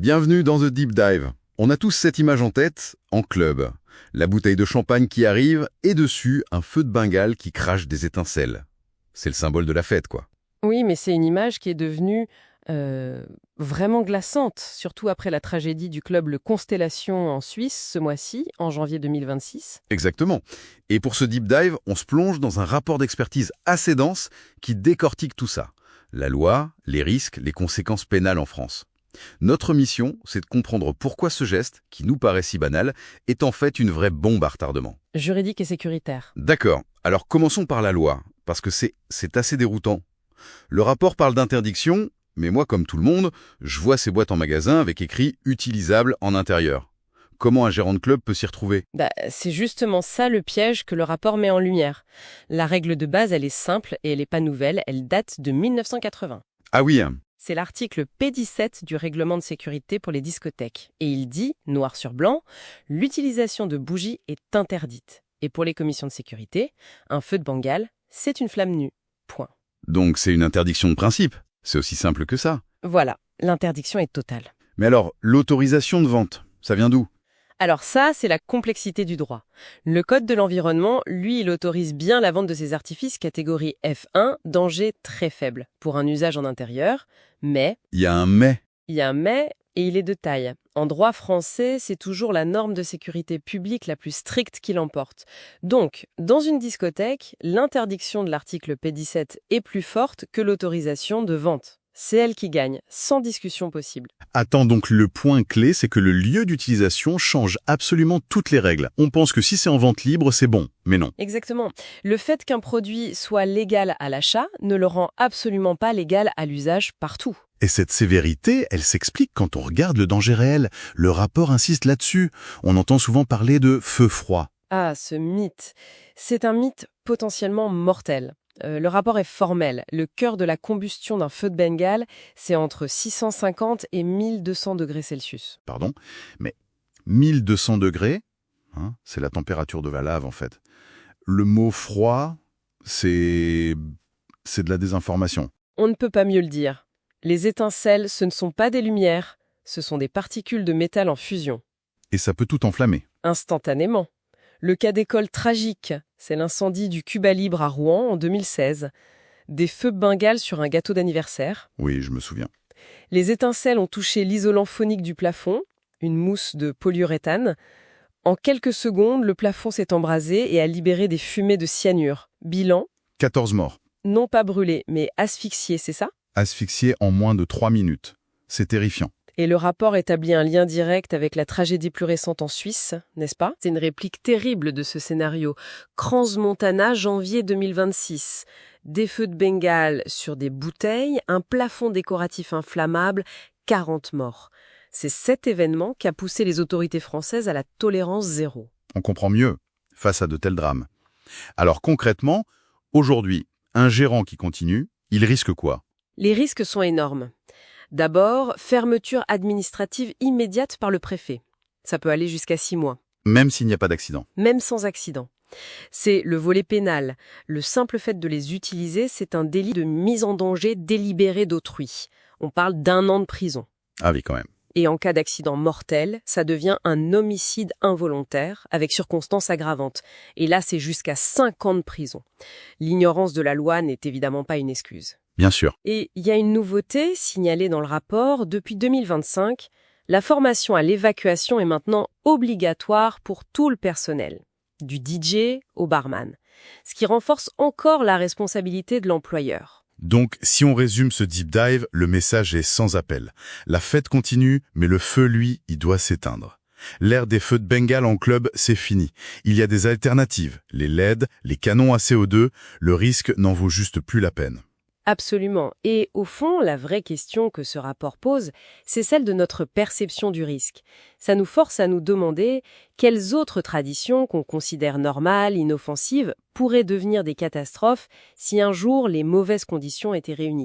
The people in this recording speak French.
Bienvenue dans The Deep Dive. On a tous cette image en tête, en club. La bouteille de champagne qui arrive et dessus, un feu de Bengale qui crache des étincelles. C'est le symbole de la fête, quoi. Oui, mais c'est une image qui est devenue vraiment glaçante, surtout après la tragédie du club Le Constellation en Suisse ce mois-ci, en janvier 2026. Exactement. Et pour ce Deep Dive, on se plonge dans un rapport d'expertise assez dense qui décortique tout ça. La loi, les risques, les conséquences pénales en France. Notre mission, c'est de comprendre pourquoi ce geste, qui nous paraît si banal, est en fait une vraie bombe à retardement. Juridique et sécuritaire. D'accord. Alors commençons par la loi, parce que c'est assez déroutant. Le rapport parle d'interdiction, mais moi, comme tout le monde, je vois ces boîtes en magasin avec écrit « utilisable en intérieur ». Comment un gérant de club peut s'y retrouver? C'est justement ça le piège que le rapport met en lumière. La règle de base, elle est simple et elle n'est pas nouvelle, elle date de 1980. Ah oui, hein. C'est l'article P17 du règlement de sécurité pour les discothèques. Et il dit, noir sur blanc, l'utilisation de bougies est interdite. Et pour les commissions de sécurité, un feu de Bengale, c'est une flamme nue. Point. Donc c'est une interdiction de principe. C'est aussi simple que ça. Voilà, l'interdiction est totale. Mais alors, l'autorisation de vente, ça vient d'où? Alors ça, c'est la complexité du droit. Le Code de l'environnement, lui, il autorise bien la vente de ces artifices catégorie F1, danger très faible, pour un usage en intérieur, mais... Il y a un mais. Il y a un mais, et il est de taille. En droit français, c'est toujours la norme de sécurité publique la plus stricte qui l'emporte. Donc, dans une discothèque, l'interdiction de l'article P17 est plus forte que l'autorisation de vente. C'est elle qui gagne, sans discussion possible. Attends, donc le point clé, c'est que le lieu d'utilisation change absolument toutes les règles. On pense que si c'est en vente libre, c'est bon, mais non. Exactement. Le fait qu'un produit soit légal à l'achat ne le rend absolument pas légal à l'usage partout. Et cette sévérité, elle s'explique quand on regarde le danger réel. Le rapport insiste là-dessus. On entend souvent parler de feu froid. Ah, ce mythe. C'est un mythe potentiellement mortel. Le rapport est formel. Le cœur de la combustion d'un feu de Bengale, c'est entre 650 et 1200 degrés Celsius. Pardon, mais 1200 degrés, hein, c'est la température de la lave en fait. Le mot froid, c'est de la désinformation. On ne peut pas mieux le dire. Les étincelles, ce ne sont pas des lumières, ce sont des particules de métal en fusion. Et ça peut tout enflammer. Instantanément. Le cas d'école tragique, c'est l'incendie du Cuba Libre à Rouen en 2016. Des feux Bengale sur un gâteau d'anniversaire. Oui, je me souviens. Les étincelles ont touché l'isolant phonique du plafond, une mousse de polyuréthane. En quelques secondes, le plafond s'est embrasé et a libéré des fumées de cyanure. Bilan, 14 morts. non pas brûlés, mais asphyxiés, c'est ça? Asphyxiés en moins de 3 minutes. C'est terrifiant. Et le rapport établit un lien direct avec la tragédie plus récente en Suisse, n'est-ce pas? C'est une réplique terrible de ce scénario. Crans-Montana, janvier 2026. Des feux de Bengale sur des bouteilles, un plafond décoratif inflammable, 40 morts. C'est cet événement qui a poussé les autorités françaises à la tolérance zéro. On comprend mieux face à de tels drames. Alors concrètement, aujourd'hui, un gérant qui continue, il risque quoi? Les risques sont énormes. D'abord, fermeture administrative immédiate par le préfet. Ça peut aller jusqu'à 6 mois. Même s'il n'y a pas d'accident. Même sans accident. C'est le volet pénal. Le simple fait de les utiliser, c'est un délit de mise en danger délibéré d'autrui. On parle d'1 an de prison. Ah oui, quand même. Et en cas d'accident mortel, ça devient un homicide involontaire avec circonstances aggravantes. Et là, c'est jusqu'à 5 ans de prison. L'ignorance de la loi n'est évidemment pas une excuse. Bien sûr. Et il y a une nouveauté signalée dans le rapport. Depuis 2025, la formation à l'évacuation est maintenant obligatoire pour tout le personnel, du DJ au barman, ce qui renforce encore la responsabilité de l'employeur. Donc, si on résume ce deep dive, le message est sans appel. La fête continue, mais le feu, lui, il doit s'éteindre. L'ère des feux de Bengale en club, c'est fini. Il y a des alternatives. Les LED, les canons à CO2, le risque n'en vaut juste plus la peine. Absolument. Et au fond, la vraie question que ce rapport pose, c'est celle de notre perception du risque. Ça nous force à nous demander quelles autres traditions qu'on considère normales, inoffensives, pourraient devenir des catastrophes si un jour les mauvaises conditions étaient réunies.